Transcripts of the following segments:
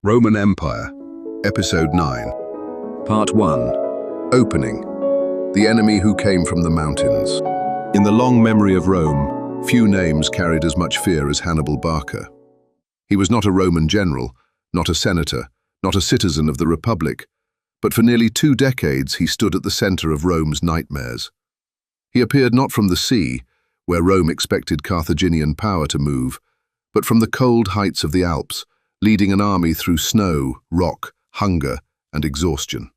Roman Empire, Episode 9. Part 1. Opening. The enemy who came from the mountains. In the long memory of Rome, few names carried as much fear as Hannibal Barca. He was not a Roman general, not a senator, not a citizen of the Republic, but for nearly 2 decades he stood at the center of Rome's nightmares. He appeared not from the sea, where Rome expected Carthaginian power to move, but from the cold heights of the Alps, leading an army through snow, rock, hunger, and exhaustion.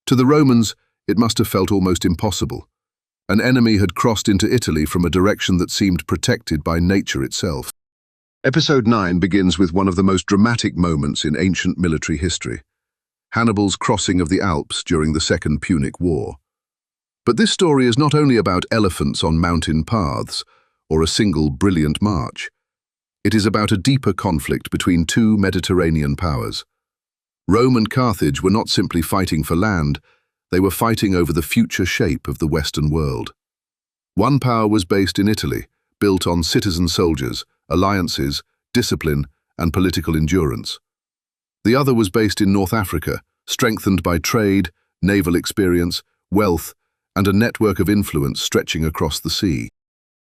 To the Romans, it must have felt almost impossible. An enemy had crossed into Italy from a direction that seemed protected by nature itself. Episode 9 begins with one of the most dramatic moments in ancient military history, Hannibal's crossing of the Alps during the Second Punic War. But this story is not only about elephants on mountain paths or a single brilliant march. It is about a deeper conflict between 2 Mediterranean powers. Rome and Carthage were not simply fighting for land, they were fighting over the future shape of the Western world. One power was based in Italy, built on citizen soldiers, alliances, discipline, and political endurance. The other was based in North Africa, strengthened by trade, naval experience, wealth, and a network of influence stretching across the sea.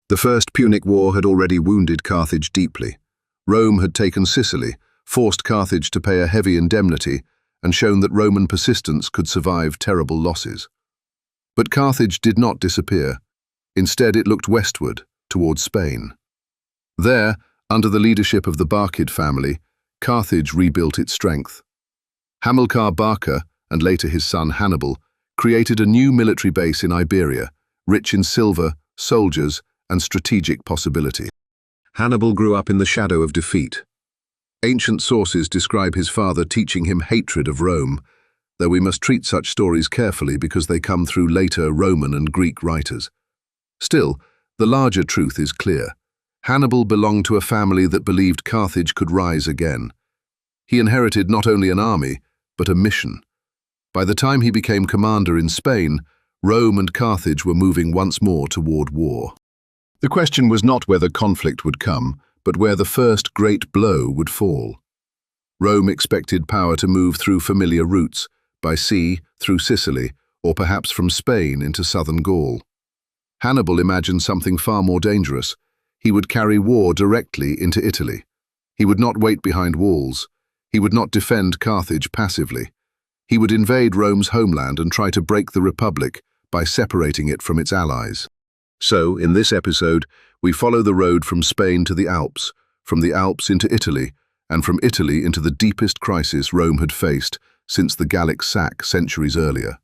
The First Punic War had already wounded Carthage deeply. Rome had taken Sicily, forced Carthage to pay a heavy indemnity, and shown that Roman persistence could survive terrible losses. But Carthage did not disappear. Instead, it looked westward, towards Spain. There, under the leadership of the Barcid family, Carthage rebuilt its strength. Hannibal Barca, and later his son Hannibal, created a new military base in Iberia, rich in silver, soldiers, and strategic possibility. Hannibal grew up in the shadow of defeat. Ancient sources describe his father teaching him hatred of Rome, though we must treat such stories carefully because they come through later Roman and Greek writers. Still, the larger truth is clear. Hannibal belonged to a family that believed Carthage could rise again. He inherited not only an army, but a mission. By the time he became commander in Spain, Rome and Carthage were moving once more toward war. The question was not whether conflict would come, but where the first great blow would fall. Rome expected power to move through familiar routes, by sea, through Sicily, or perhaps from Spain into southern Gaul. Hannibal imagined something far more dangerous. He would carry war directly into Italy. He would not wait behind walls. He would not defend Carthage passively. He would invade Rome's homeland and try to break the Republic by separating it from its allies. So, in this episode, we follow the road from Spain to the Alps, from the Alps into Italy, and from Italy into the deepest crisis Rome had faced since the Gallic sack centuries earlier.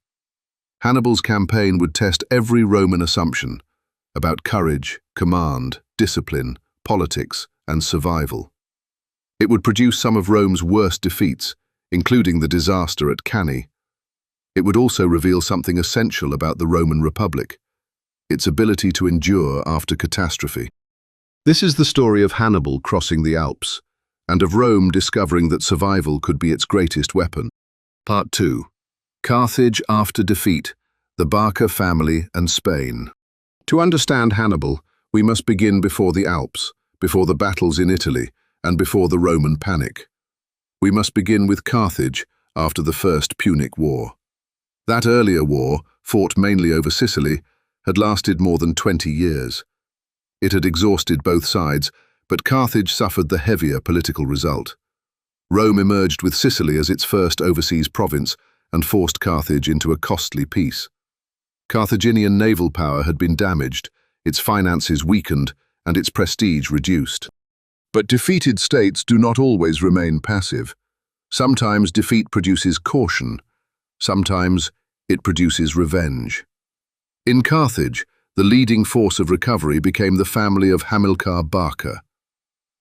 Hannibal's campaign would test every Roman assumption about courage, command, discipline, politics, and survival. It would produce some of Rome's worst defeats, including the disaster at Cannae. It would also reveal something essential about the Roman Republic, its ability to endure after catastrophe. This is the story of Hannibal crossing the Alps, and of Rome discovering that survival could be its greatest weapon. Part 2. Carthage after defeat, the Barca family and Spain. To understand Hannibal, we must begin before the Alps, before the battles in Italy, and before the Roman panic. We must begin with Carthage after the First Punic War. That earlier war, fought mainly over Sicily, had lasted more than 20 years. It had exhausted both sides, but Carthage suffered the heavier political result. Rome emerged with Sicily as its first overseas province and forced Carthage into a costly peace. Carthaginian naval power had been damaged, its finances weakened, and its prestige reduced. But defeated states do not always remain passive. Sometimes defeat produces caution. Sometimes it produces revenge. In Carthage, the leading force of recovery became the family of Hannibal Barca.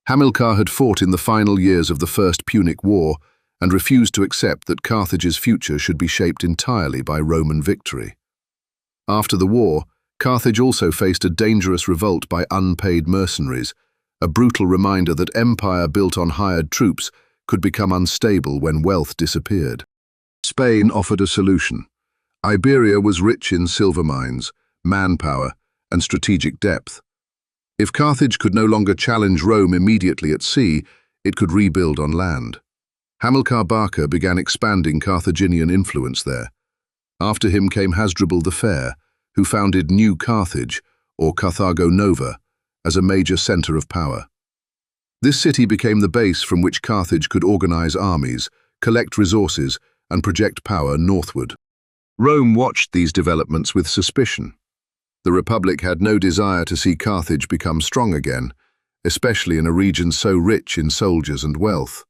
Hannibal had fought in the final years of the First Punic War and refused to accept that Carthage's future should be shaped entirely by Roman victory. After the war, Carthage also faced a dangerous revolt by unpaid mercenaries, a brutal reminder that empire built on hired troops could become unstable when wealth disappeared. Spain offered a solution. Iberia was rich in silver mines, manpower, and strategic depth. If Carthage could no longer challenge Rome immediately at sea, it could rebuild on land. Hamilcar Barca began expanding Carthaginian influence there. After him came Hasdrubal the Fair, who founded New Carthage, or Carthago Nova, as a major center of power. This city became the base from which Carthage could organize armies, collect resources, and project power northward. Rome watched these developments with suspicion. The Republic had no desire to see Carthage become strong again, especially in a region so rich in soldiers and wealth.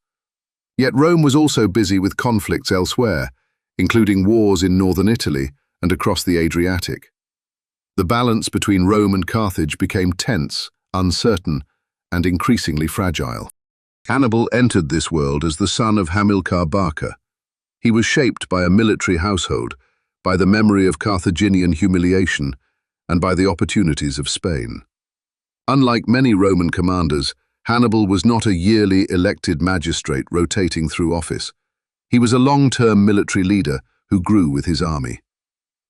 Yet Rome was also busy with conflicts elsewhere, including wars in northern Italy and across the Adriatic. The balance between Rome and Carthage became tense, uncertain, and increasingly fragile. Hannibal entered this world as the son of Hamilcar Barca. He was shaped by a military household, by the memory of Carthaginian humiliation, and by the opportunities of Spain. Unlike many Roman commanders, Hannibal was not a yearly elected magistrate rotating through office. He was a long-term military leader who grew with his army.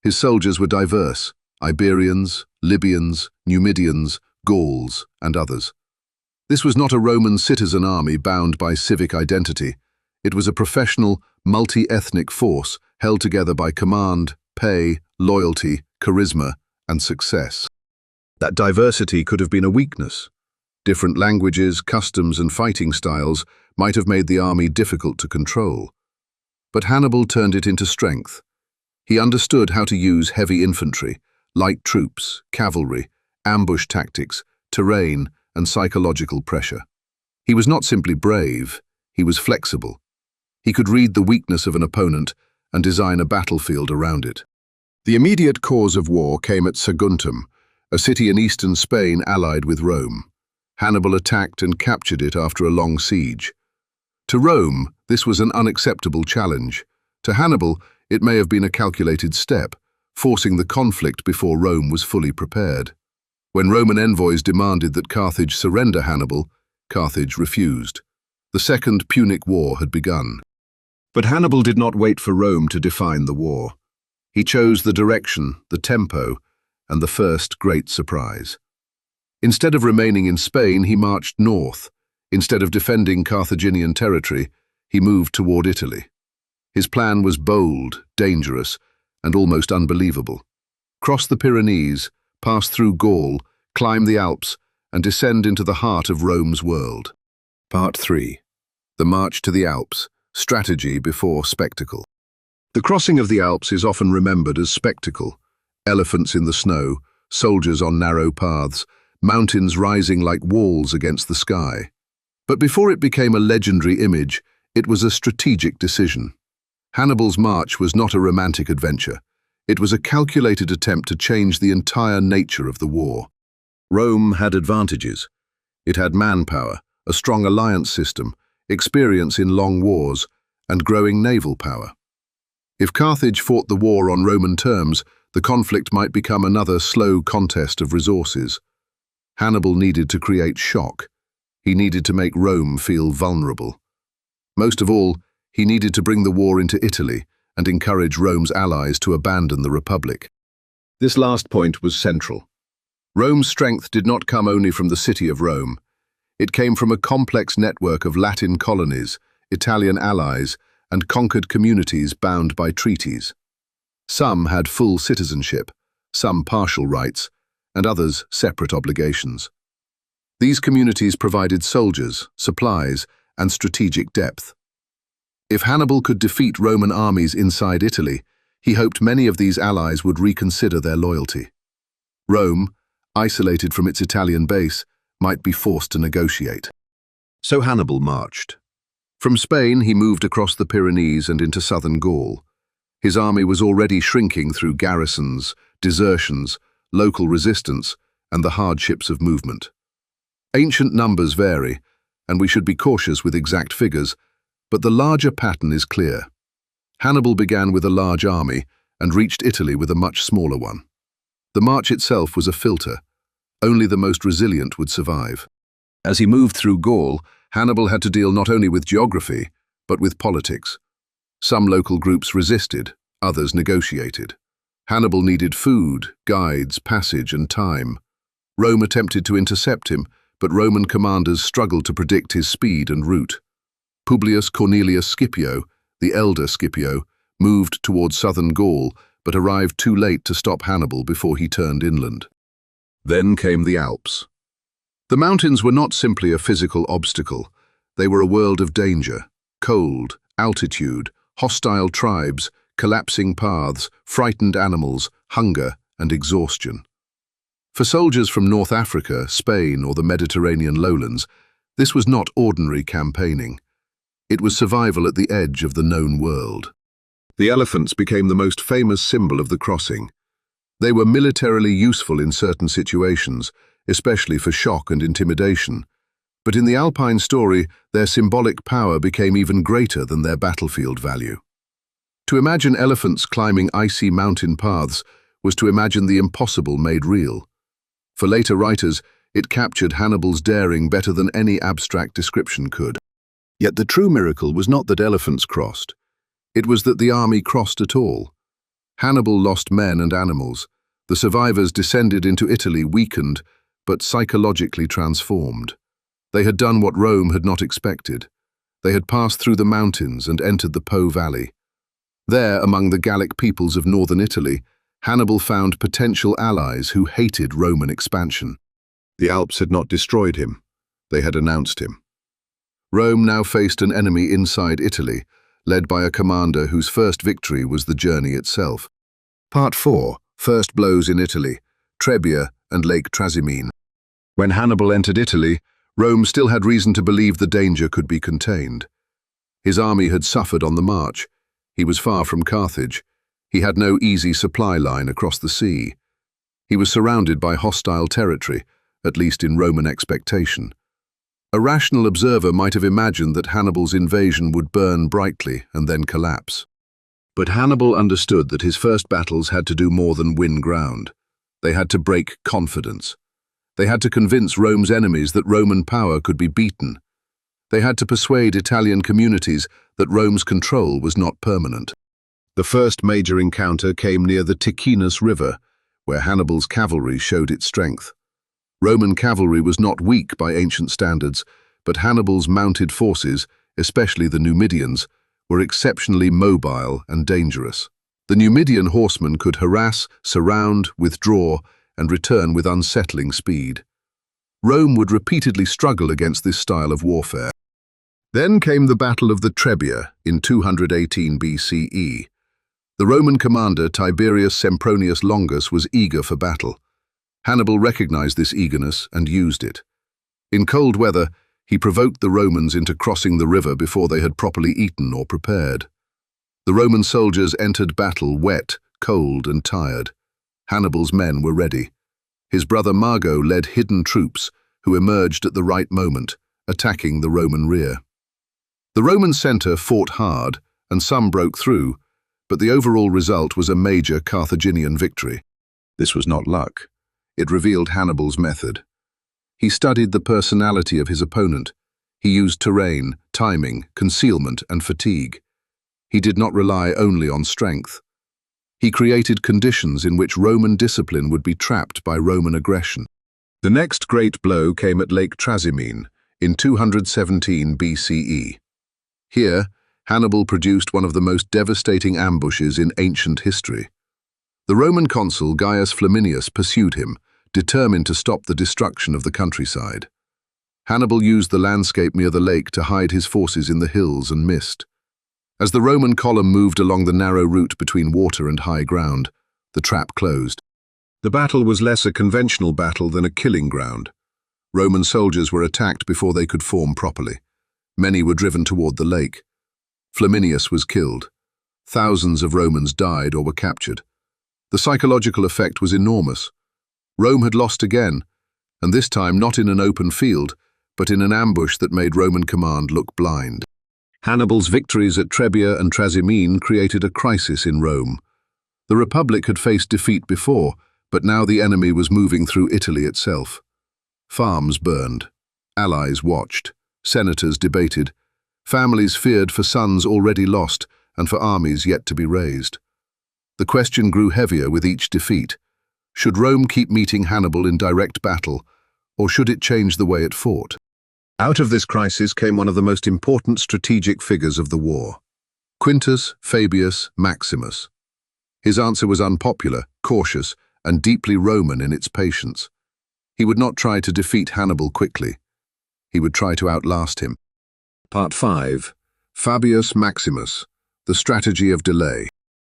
His soldiers were diverse: Iberians, Libyans, Numidians, Gauls, and others. This was not a Roman citizen army bound by civic identity. It was a professional, multi-ethnic force held together by command, pay, loyalty, charisma, and success. That diversity could have been a weakness. Different languages, customs, and fighting styles might have made the army difficult to control. But Hannibal turned it into strength. He understood how to use heavy infantry, light troops, cavalry, ambush tactics, terrain, and psychological pressure. He was not simply brave, he was flexible. He could read the weakness of an opponent and design a battlefield around it. The immediate cause of war came at Saguntum, a city in eastern Spain allied with Rome. Hannibal attacked and captured it after a long siege. To Rome, this was an unacceptable challenge. To Hannibal, it may have been a calculated step, forcing the conflict before Rome was fully prepared. When Roman envoys demanded that Carthage surrender Hannibal, Carthage refused. The Second Punic War had begun. But Hannibal did not wait for Rome to define the war. He chose the direction, the tempo, and the first great surprise. Instead of remaining in Spain, he marched north. Instead of defending Carthaginian territory, he moved toward Italy. His plan was bold, dangerous, and almost unbelievable. Cross the Pyrenees, pass through Gaul, climb the Alps, and descend into the heart of Rome's world. Part 3. The March to the Alps, Strategy Before Spectacle. The crossing of the Alps is often remembered as spectacle. Elephants in the snow, soldiers on narrow paths, mountains rising like walls against the sky. But before it became a legendary image, it was a strategic decision. Hannibal's march was not a romantic adventure. It was a calculated attempt to change the entire nature of the war. Rome had advantages. It had manpower, a strong alliance system, experience in long wars, and growing naval power. If Carthage fought the war on Roman terms, the conflict might become another slow contest of resources. Hannibal needed to create shock. He needed to make Rome feel vulnerable. Most of all, he needed to bring the war into Italy and encourage Rome's allies to abandon the Republic. This last point was central. Rome's strength did not come only from the city of Rome. It came from a complex network of Latin colonies, Italian allies, and conquered communities bound by treaties. Some had full citizenship, some partial rights, and others separate obligations. These communities provided soldiers, supplies, and strategic depth. If Hannibal could defeat Roman armies inside Italy, he hoped many of these allies would reconsider their loyalty. Rome, isolated from its Italian base, might be forced to negotiate. So Hannibal marched. From Spain, he moved across the Pyrenees and into southern Gaul. His army was already shrinking through garrisons, desertions, local resistance, and the hardships of movement. Ancient numbers vary, and we should be cautious with exact figures, but the larger pattern is clear. Hannibal began with a large army and reached Italy with a much smaller one. The march itself was a filter. Only the most resilient would survive. As he moved through Gaul, Hannibal had to deal not only with geography, but with politics. Some local groups resisted, others negotiated. Hannibal needed food, guides, passage, and time. Rome attempted to intercept him, but Roman commanders struggled to predict his speed and route. Publius Cornelius Scipio, the elder Scipio, moved towards southern Gaul but arrived too late to stop Hannibal before he turned inland. Then came the Alps. The mountains were not simply a physical obstacle. They were a world of danger, cold, altitude, hostile tribes, collapsing paths, frightened animals, hunger, and exhaustion. For soldiers from North Africa, Spain, or the Mediterranean lowlands, this was not ordinary campaigning. It was survival at the edge of the known world. The elephants became the most famous symbol of the crossing. They were militarily useful in certain situations, especially for shock and intimidation. But in the Alpine story, their symbolic power became even greater than their battlefield value. To imagine elephants climbing icy mountain paths was to imagine the impossible made real. For later writers, it captured Hannibal's daring better than any abstract description could. Yet the true miracle was not that elephants crossed. It was that the army crossed at all. Hannibal lost men and animals. The survivors descended into Italy weakened, but psychologically transformed. They had done what Rome had not expected. They had passed through the mountains and entered the Po Valley. There, among the Gallic peoples of northern Italy, Hannibal found potential allies who hated Roman expansion. The Alps had not destroyed him. They had announced him. Rome now faced an enemy inside Italy, led by a commander whose first victory was the journey itself. Part 4. First blows in Italy, Trebia and Lake Trasimene. When Hannibal entered Italy, Rome still had reason to believe the danger could be contained. His army had suffered on the march. He was far from Carthage. He had no easy supply line across the sea. He was surrounded by hostile territory, at least in Roman expectation. A rational observer might have imagined that Hannibal's invasion would burn brightly and then collapse. But Hannibal understood that his first battles had to do more than win ground. They had to break confidence. They had to convince Rome's enemies that Roman power could be beaten. They had to persuade Italian communities that Rome's control was not permanent. The first major encounter came near the Ticinus River, where Hannibal's cavalry showed its strength. Roman cavalry was not weak by ancient standards, but Hannibal's mounted forces, especially the Numidians, were exceptionally mobile and dangerous. The Numidian horsemen could harass, surround, withdraw, and return with unsettling speed. Rome would repeatedly struggle against this style of warfare. Then came the Battle of the Trebia in 218 BCE. The Roman commander Tiberius Sempronius Longus was eager for battle. Hannibal recognized this eagerness and used it. In cold weather, he provoked the Romans into crossing the river before they had properly eaten or prepared. The Roman soldiers entered battle wet, cold, and tired. Hannibal's men were ready. His brother Mago led hidden troops who emerged at the right moment, attacking the Roman rear. The Roman center fought hard, and some broke through, but the overall result was a major Carthaginian victory. This was not luck. It revealed Hannibal's method. He studied the personality of his opponent. He used terrain, timing, concealment, and fatigue. He did not rely only on strength. He created conditions in which Roman discipline would be trapped by Roman aggression. The next great blow came at Lake Trasimene in 217 BCE. Here, Hannibal produced one of the most devastating ambushes in ancient history. The Roman consul Gaius Flaminius pursued him, determined to stop the destruction of the countryside. Hannibal used the landscape near the lake to hide his forces in the hills and mist. As the Roman column moved along the narrow route between water and high ground, the trap closed. The battle was less a conventional battle than a killing ground. Roman soldiers were attacked before they could form properly. Many were driven toward the lake. Flaminius was killed. Thousands of Romans died or were captured. The psychological effect was enormous. Rome had lost again, and this time not in an open field, but in an ambush that made Roman command look blind. Hannibal's victories at Trebia and Trasimene created a crisis in Rome. The Republic had faced defeat before, but now the enemy was moving through Italy itself. Farms burned. Allies watched. Senators debated. Families feared for sons already lost and for armies yet to be raised. The question grew heavier with each defeat. Should Rome keep meeting Hannibal in direct battle, or should it change the way it fought? Out of this crisis came one of the most important strategic figures of the war, Quintus Fabius Maximus. His answer was unpopular, cautious, and deeply Roman in its patience. He would not try to defeat Hannibal quickly. He would try to outlast him. Part 5. Fabius Maximus, the strategy of delay.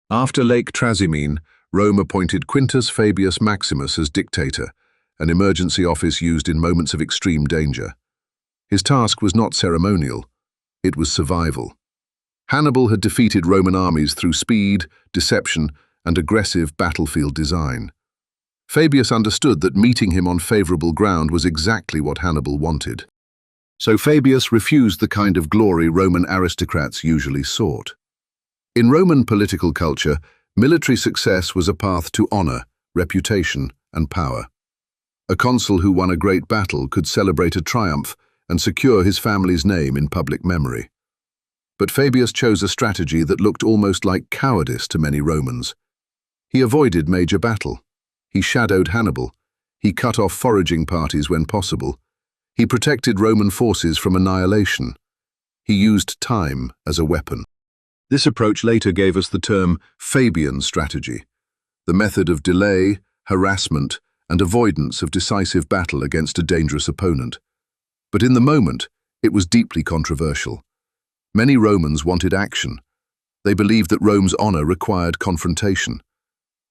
After Lake Trasimene, Rome appointed Quintus Fabius Maximus as dictator, an emergency office used in moments of extreme danger. His task was not ceremonial, it was survival. Hannibal had defeated Roman armies through speed, deception, and aggressive battlefield design. Fabius understood that meeting him on favorable ground was exactly what Hannibal wanted. So Fabius refused the kind of glory Roman aristocrats usually sought. In Roman political culture, military success was a path to honor, reputation, and power. A consul who won a great battle could celebrate a triumph and secure his family's name in public memory. But Fabius chose a strategy that looked almost like cowardice to many Romans. He avoided major battle. He shadowed Hannibal. He cut off foraging parties when possible. He protected Roman forces from annihilation. He used time as a weapon. This approach later gave us the term Fabian strategy, the method of delay, harassment, and avoidance of decisive battle against a dangerous opponent. But in the moment, it was deeply controversial. Many Romans wanted action. They believed that Rome's honor required confrontation.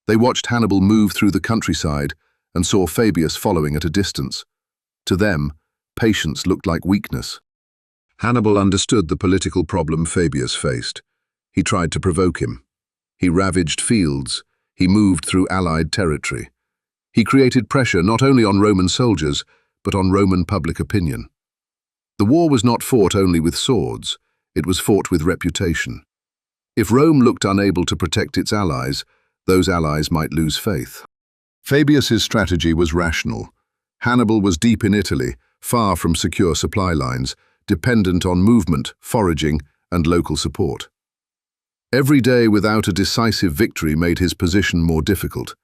They watched Hannibal move through the countryside and saw Fabius following at a distance. To them, patience looked like weakness. Hannibal understood the political problem Fabius faced. He tried to provoke him. He ravaged fields. He moved through allied territory. He created pressure not only on Roman soldiers, but on Roman public opinion. The war was not fought only with swords, it was fought with reputation. If Rome looked unable to protect its allies, those allies might lose faith. Fabius's strategy was rational. Hannibal was deep in Italy, far from secure supply lines, dependent on movement, foraging, and local support. Every day without a decisive victory made his position more difficult.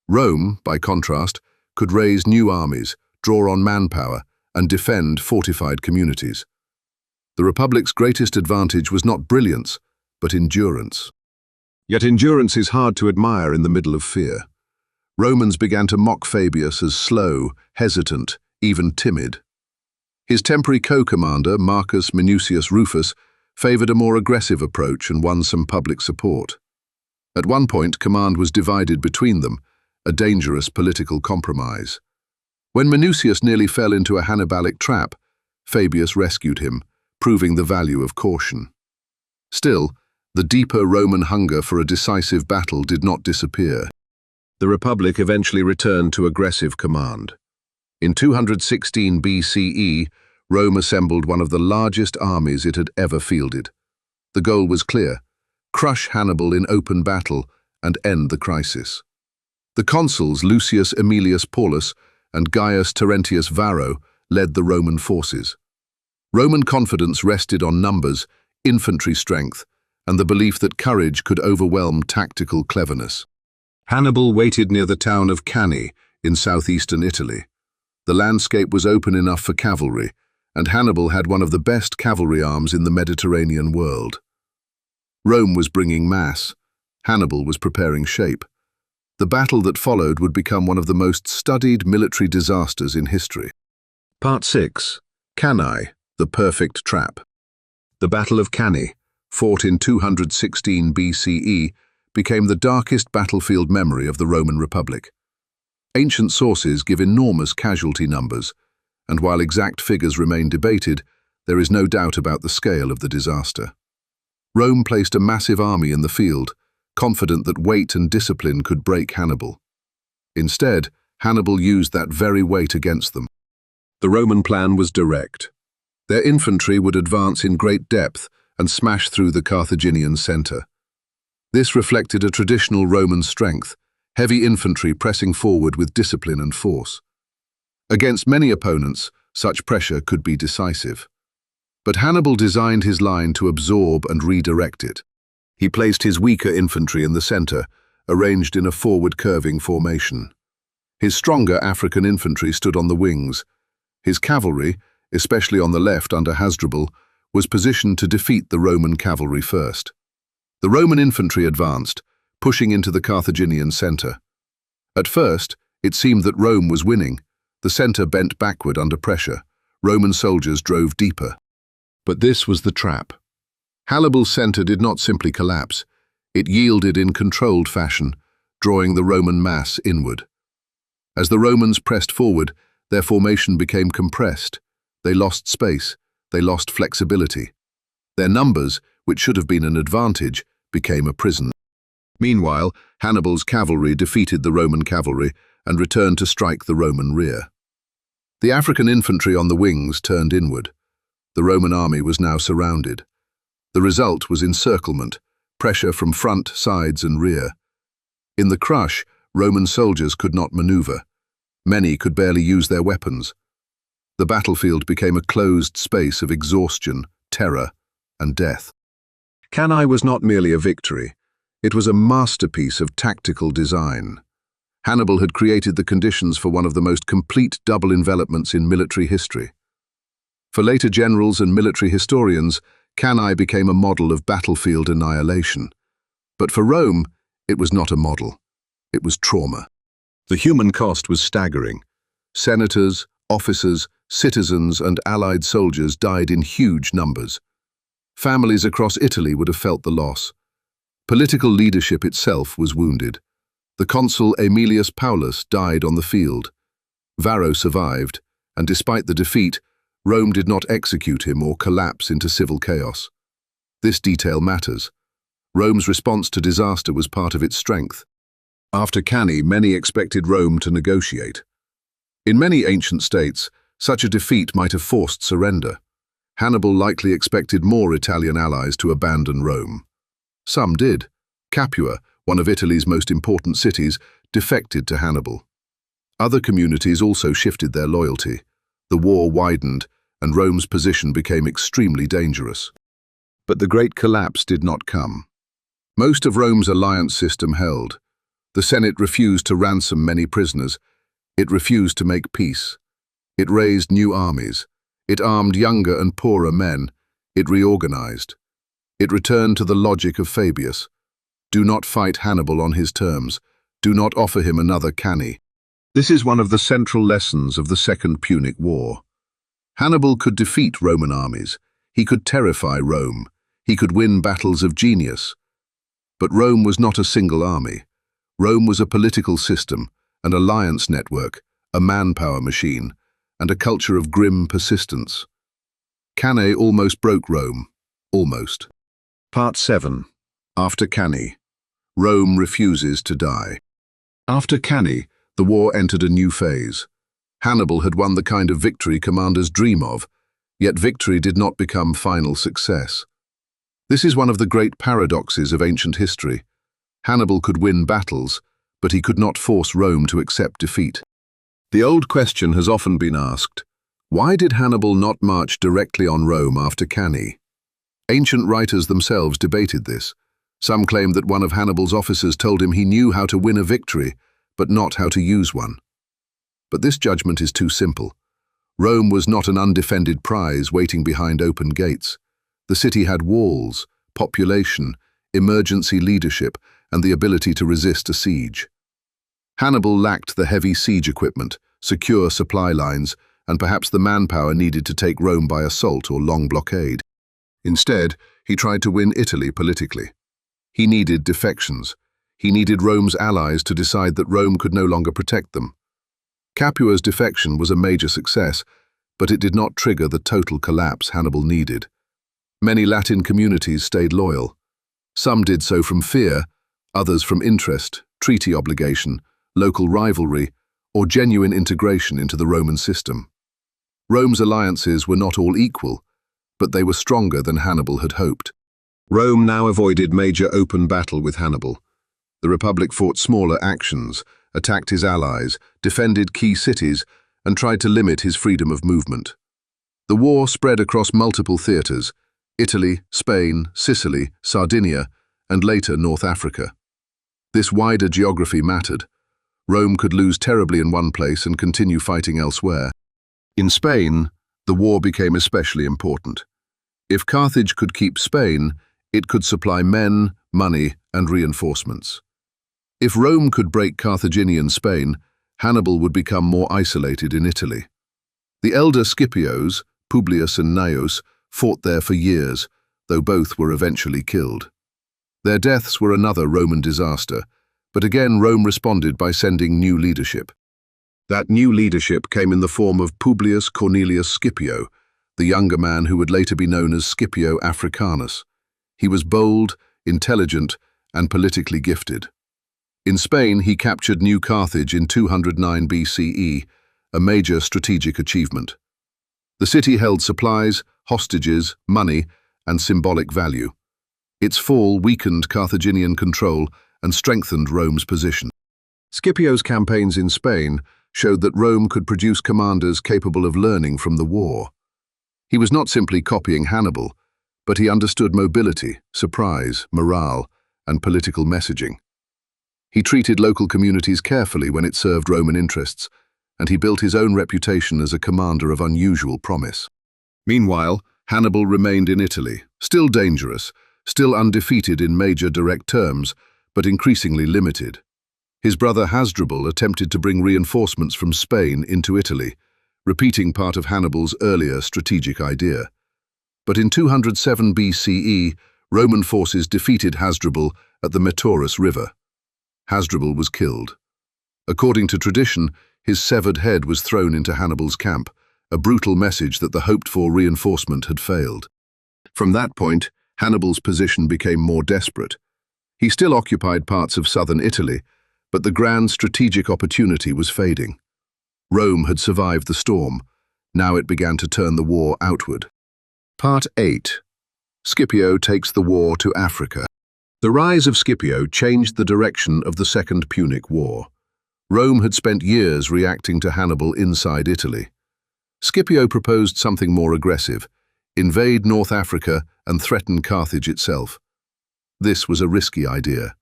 Rome, by contrast, could raise new armies, draw on manpower, and defend fortified communities. The Republic's greatest advantage was not brilliance, but endurance. Yet endurance is hard to admire in the middle of fear. Romans began to mock Fabius as slow, hesitant, even timid. His temporary co-commander, Marcus Minucius Rufus, favored a more aggressive approach and won some public support. At one point, command was divided between them, a dangerous political compromise. When Minucius nearly fell into a Hannibalic trap, Fabius rescued him, proving the value of caution. Still, the deeper Roman hunger for a decisive battle did not disappear. The Republic eventually returned to aggressive command. In 216 BCE, Rome assembled one of the largest armies it had ever fielded. The goal was clear: crush Hannibal in open battle and end the crisis. The consuls Lucius Aemilius Paulus and Gaius Terentius Varro led the Roman forces. Roman confidence rested on numbers, infantry strength, and the belief that courage could overwhelm tactical cleverness. Hannibal waited near the town of Cannae in southeastern Italy. The landscape was open enough for cavalry, and Hannibal had one of the best cavalry arms in the Mediterranean world. Rome was bringing mass. Hannibal was preparing shape. The battle that followed would become one of the most studied military disasters in history. Part 6. Cannae, the perfect trap. The Battle of Cannae, fought in 216 BCE, became the darkest battlefield memory of the Roman Republic. Ancient sources give enormous casualty numbers, and while exact figures remain debated, there is no doubt about the scale of the disaster. Rome placed a massive army in the field, confident that weight and discipline could break Hannibal. Instead, Hannibal used that very weight against them. The Roman plan was direct. Their infantry would advance in great depth and smash through the Carthaginian center. This reflected a traditional Roman strength, heavy infantry pressing forward with discipline and force. Against many opponents, such pressure could be decisive. But Hannibal designed his line to absorb and redirect it. He placed his weaker infantry in the center, arranged in a forward curving formation. His stronger African infantry stood on the wings. His cavalry, especially on the left under Hasdrubal, was positioned to defeat the Roman cavalry first. The Roman infantry advanced, pushing into the Carthaginian centre. At first, it seemed that Rome was winning. The centre bent backward under pressure. Roman soldiers drove deeper. But this was the trap. Hannibal's centre did not simply collapse. It yielded in controlled fashion, drawing the Roman mass inward. As the Romans pressed forward, their formation became compressed. They lost space. They lost flexibility. Their numbers, which should have been an advantage, became a prison. Meanwhile, Hannibal's cavalry defeated the Roman cavalry and returned to strike the Roman rear. The African infantry on the wings turned inward. The Roman army was now surrounded. The result was encirclement, pressure from front, sides, and rear. In the crush, Roman soldiers could not maneuver. Many could barely use their weapons. The battlefield became a closed space of exhaustion, terror, and death. Cannae was not merely a victory. It was a masterpiece of tactical design. Hannibal had created the conditions for one of the most complete double envelopments in military history. For later generals and military historians, Cannae became a model of battlefield annihilation. But for Rome, it was not a model. It was trauma. The human cost was staggering. Senators, officers, citizens, and allied soldiers died in huge numbers. Families across Italy would have felt the loss. Political leadership itself was wounded. The consul Aemilius Paulus died on the field. Varro survived, and despite the defeat, Rome did not execute him or collapse into civil chaos. This detail matters. Rome's response to disaster was part of its strength. After Cannae, many expected Rome to negotiate. In many ancient states, such a defeat might have forced surrender. Hannibal likely expected more Italian allies to abandon Rome. Some did. Capua, one of Italy's most important cities, defected to Hannibal. Other communities also shifted their loyalty. The war widened, and Rome's position became extremely dangerous. But the great collapse did not come. Most of Rome's alliance system held. The Senate refused to ransom many prisoners. It refused to make peace. It raised new armies. It armed younger and poorer men. It reorganized. It returned to the logic of Fabius. Do not fight Hannibal on his terms. Do not offer him another Cannae. This is one of the central lessons of the Second Punic War. Hannibal could defeat Roman armies. He could terrify Rome. He could win battles of genius. But Rome was not a single army. Rome was a political system, an alliance network, a manpower machine, and a culture of grim persistence. Cannae almost broke Rome. Almost. Part 7. After Cannae. Rome refuses to die. After Cannae, the war entered a new phase. Hannibal had won the kind of victory commanders dream of, yet victory did not become final success. This is one of the great paradoxes of ancient history. Hannibal could win battles, but he could not force Rome to accept defeat. The old question has often been asked, why did Hannibal not march directly on Rome after Cannae? Ancient writers themselves debated this. Some claimed that one of Hannibal's officers told him he knew how to win a victory, but not how to use one. But this judgment is too simple. Rome was not an undefended prize waiting behind open gates. The city had walls, population, emergency leadership, and the ability to resist a siege. Hannibal lacked the heavy siege equipment, secure supply lines, and perhaps the manpower needed to take Rome by assault or long blockade. Instead, he tried to win Italy politically. He needed defections. He needed Rome's allies to decide that Rome could no longer protect them. Capua's defection was a major success, but it did not trigger the total collapse Hannibal needed. Many Latin communities stayed loyal. Some did so from fear, others from interest, treaty obligation, local rivalry, or genuine integration into the Roman system. Rome's alliances were not all equal, but they were stronger than Hannibal had hoped. Rome now avoided major open battle with Hannibal. The Republic fought smaller actions, attacked his allies, defended key cities, and tried to limit his freedom of movement. The war spread across multiple theatres: Italy, Spain, Sicily, Sardinia, and later North Africa. This wider geography mattered. Rome could lose terribly in one place and continue fighting elsewhere. In Spain, The war became especially important. If Carthage could keep Spain, it could supply men, money, and reinforcements. If Rome could break Carthaginian Spain, Hannibal would become more isolated in Italy. The elder Scipios, Publius and Gnaeus, fought there for years, though both were eventually killed. Their deaths were another Roman disaster, but again Rome responded by sending new leadership. That new leadership came in the form of Publius Cornelius Scipio, the younger man who would later be known as Scipio Africanus. He was bold, intelligent, and politically gifted. In Spain, he captured New Carthage in 209 BCE, a major strategic achievement. The city held supplies, hostages, money, and symbolic value. Its fall weakened Carthaginian control and strengthened Rome's position. Scipio's campaigns in Spain showed that Rome could produce commanders capable of learning from the war. He was not simply copying Hannibal, but he understood mobility, surprise, morale, and political messaging. He treated local communities carefully when it served Roman interests, and he built his own reputation as a commander of unusual promise. Meanwhile, Hannibal remained in Italy, still dangerous, still undefeated in major direct terms, but increasingly limited. His brother Hasdrubal attempted to bring reinforcements from Spain into Italy, repeating part of Hannibal's earlier strategic idea. But in 207 BCE, Roman forces defeated Hasdrubal at the Metaurus River. Hasdrubal was killed. According to tradition, his severed head was thrown into Hannibal's camp, a brutal message that the hoped-for reinforcement had failed. From that point, Hannibal's position became more desperate. He still occupied parts of southern Italy, but the grand strategic opportunity was fading. Rome had survived the storm. Now it began to turn the war outward. Part 8. Scipio takes the war to Africa. The rise of Scipio changed the direction of the Second Punic War. Rome had spent years reacting to Hannibal inside Italy. Scipio proposed something more aggressive: invade North Africa and threaten Carthage itself. This was a risky idea.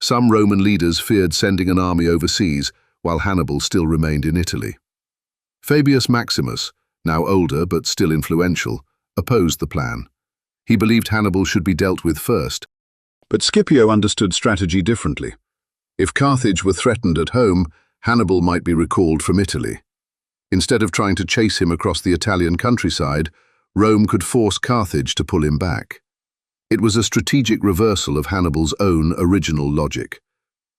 Some Roman leaders feared sending an army overseas, while Hannibal still remained in Italy. Fabius Maximus, now older but still influential, opposed the plan. He believed Hannibal should be dealt with first. But Scipio understood strategy differently. If Carthage were threatened at home, Hannibal might be recalled from Italy. Instead of trying to chase him across the Italian countryside, Rome could force Carthage to pull him back. It was a strategic reversal of Hannibal's own original logic.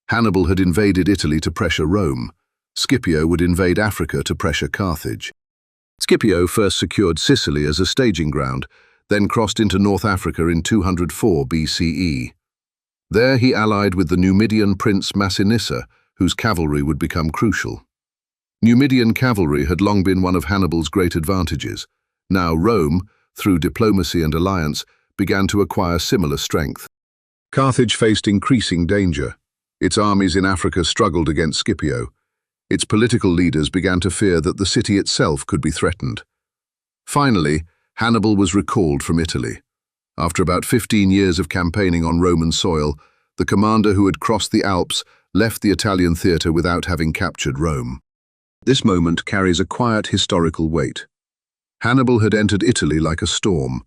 Hannibal had invaded Italy to pressure Rome. Scipio would invade Africa to pressure Carthage. Scipio first secured Sicily as a staging ground, then crossed into North Africa in 204 BCE. There he allied with the Numidian prince Massinissa, whose cavalry would become crucial. Numidian cavalry had long been one of Hannibal's great advantages. Now Rome, through diplomacy and alliance, began to acquire similar strength. Carthage faced increasing danger. Its armies in Africa struggled against Scipio. Its political leaders began to fear that the city itself could be threatened. Finally, Hannibal was recalled from Italy. After about 15 years of campaigning on Roman soil, the commander who had crossed the Alps left the Italian theatre without having captured Rome. This moment carries a quiet historical weight. Hannibal had entered Italy like a storm.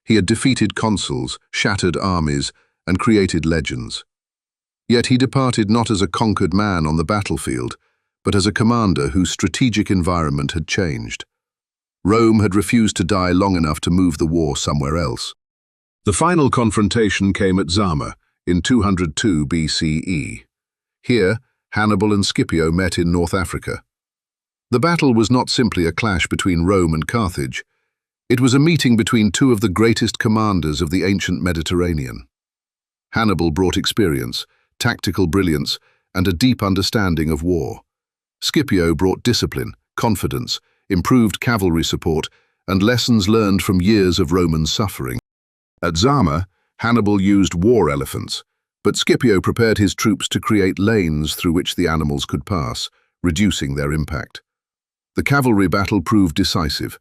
He had defeated consuls, shattered armies, and created legends. Yet he departed not as a conquered man on the battlefield, but as a commander whose strategic environment had changed. Rome had refused to die long enough to move the war somewhere else. The final confrontation came at Zama in 202 BCE. Here, Hannibal and Scipio met in North Africa. The battle was not simply a clash between Rome and Carthage. It was a meeting between two of the greatest commanders of the ancient Mediterranean. Hannibal brought experience, tactical brilliance, and a deep understanding of war. Scipio brought discipline, confidence, improved cavalry support, and lessons learned from years of Roman suffering. At Zama, Hannibal used war elephants, but Scipio prepared his troops to create lanes through which the animals could pass, reducing their impact. The cavalry battle proved decisive.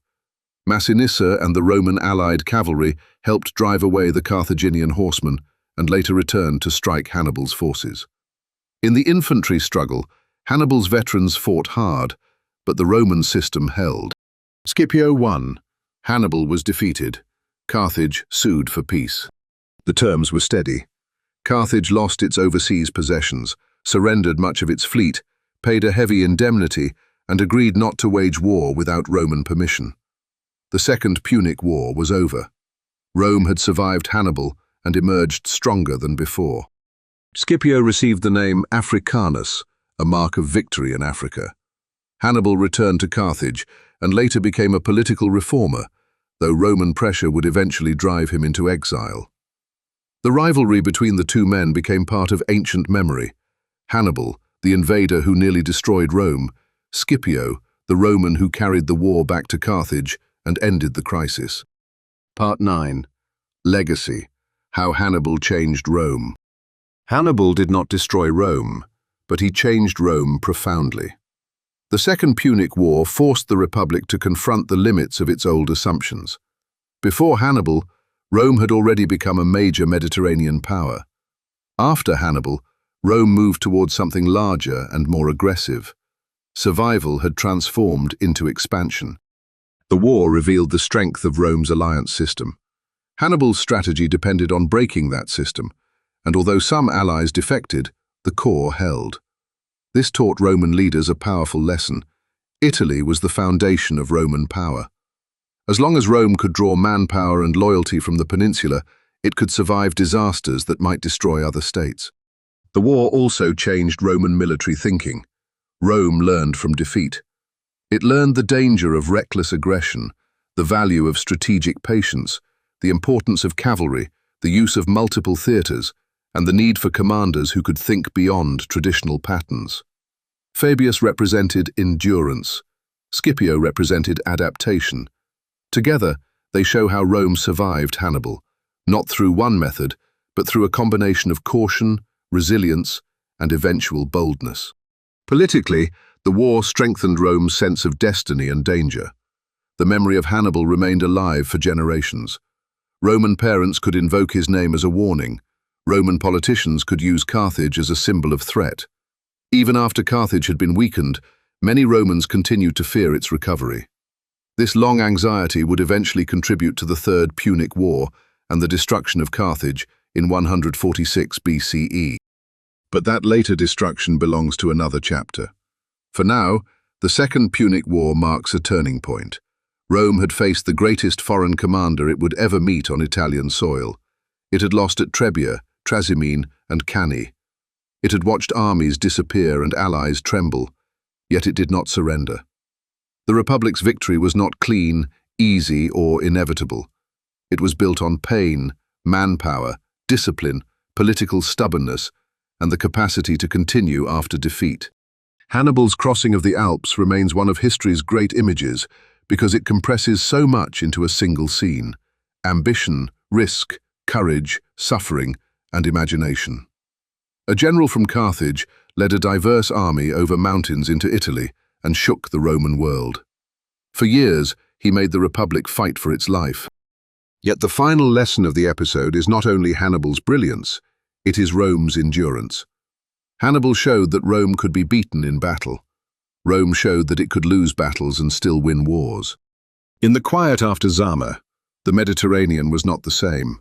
Massinissa and the Roman allied cavalry helped drive away the Carthaginian horsemen and later returned to strike Hannibal's forces. In the infantry struggle, Hannibal's veterans fought hard, but the Roman system held. Scipio won. Hannibal was defeated. Carthage sued for peace. The terms were steady. Carthage lost its overseas possessions, surrendered much of its fleet, paid a heavy indemnity, and agreed not to wage war without Roman permission. The Second Punic War was over. Rome had survived Hannibal and emerged stronger than before. Scipio received the name Africanus, a mark of victory in Africa. Hannibal returned to Carthage and later became a political reformer, though Roman pressure would eventually drive him into exile. The rivalry between the two men became part of ancient memory. Hannibal, the invader who nearly destroyed Rome; Scipio, the Roman who carried the war back to Carthage and ended the crisis. Part 9. Legacy: How Hannibal Changed Rome. Hannibal did not destroy Rome, but he changed Rome profoundly. The Second Punic War forced the Republic to confront the limits of its old assumptions. Before Hannibal, Rome had already become a major Mediterranean power. After Hannibal, Rome moved towards something larger and more aggressive. Survival had transformed into expansion. The war revealed the strength of Rome's alliance system. Hannibal's strategy depended on breaking that system, and although some allies defected, the core held. This taught Roman leaders a powerful lesson. Italy was the foundation of Roman power. As long as Rome could draw manpower and loyalty from the peninsula, it could survive disasters that might destroy other states. The war also changed Roman military thinking. Rome learned from defeat. It learned the danger of reckless aggression, the value of strategic patience, the importance of cavalry, the use of multiple theatres, and the need for commanders who could think beyond traditional patterns. Fabius represented endurance. Scipio represented adaptation. Together, they show how Rome survived Hannibal, not through one method, but through a combination of caution, resilience, and eventual boldness. Politically, the war strengthened Rome's sense of destiny and danger. The memory of Hannibal remained alive for generations. Roman parents could invoke his name as a warning. Roman politicians could use Carthage as a symbol of threat. Even after Carthage had been weakened, many Romans continued to fear its recovery. This long anxiety would eventually contribute to the Third Punic War and the destruction of Carthage in 146 BCE. But that later destruction belongs to another chapter. For now, the Second Punic War marks a turning point. Rome had faced the greatest foreign commander it would ever meet on Italian soil. It had lost at Trebia, Trasimene, and Cannae. It had watched armies disappear and allies tremble, yet it did not surrender. The Republic's victory was not clean, easy, or inevitable. It was built on pain, manpower, discipline, political stubbornness, and the capacity to continue after defeat. Hannibal's crossing of the Alps remains one of history's great images because it compresses so much into a single scene: ambition, risk, courage, suffering, and imagination. A general from Carthage led a diverse army over mountains into Italy and shook the Roman world. For years, he made the Republic fight for its life. Yet the final lesson of the episode is not only Hannibal's brilliance, it is Rome's endurance. Hannibal showed that Rome could be beaten in battle. Rome showed that it could lose battles and still win wars. In the quiet after Zama, the Mediterranean was not the same.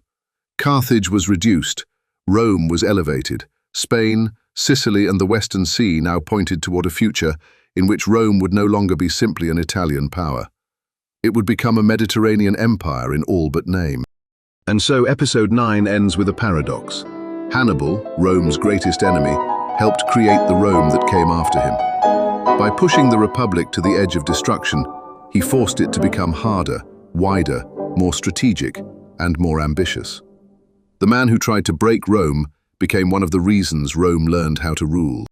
Carthage was reduced, Rome was elevated. Spain, Sicily, and the Western Sea now pointed toward a future in which Rome would no longer be simply an Italian power. It would become a Mediterranean empire in all but name. And so episode 9 ends with a paradox. Hannibal, Rome's greatest enemy, helped create the Rome that came after him. By pushing the Republic to the edge of destruction, he forced it to become harder, wider, more strategic, and more ambitious. The man who tried to break Rome became one of the reasons Rome learned how to rule.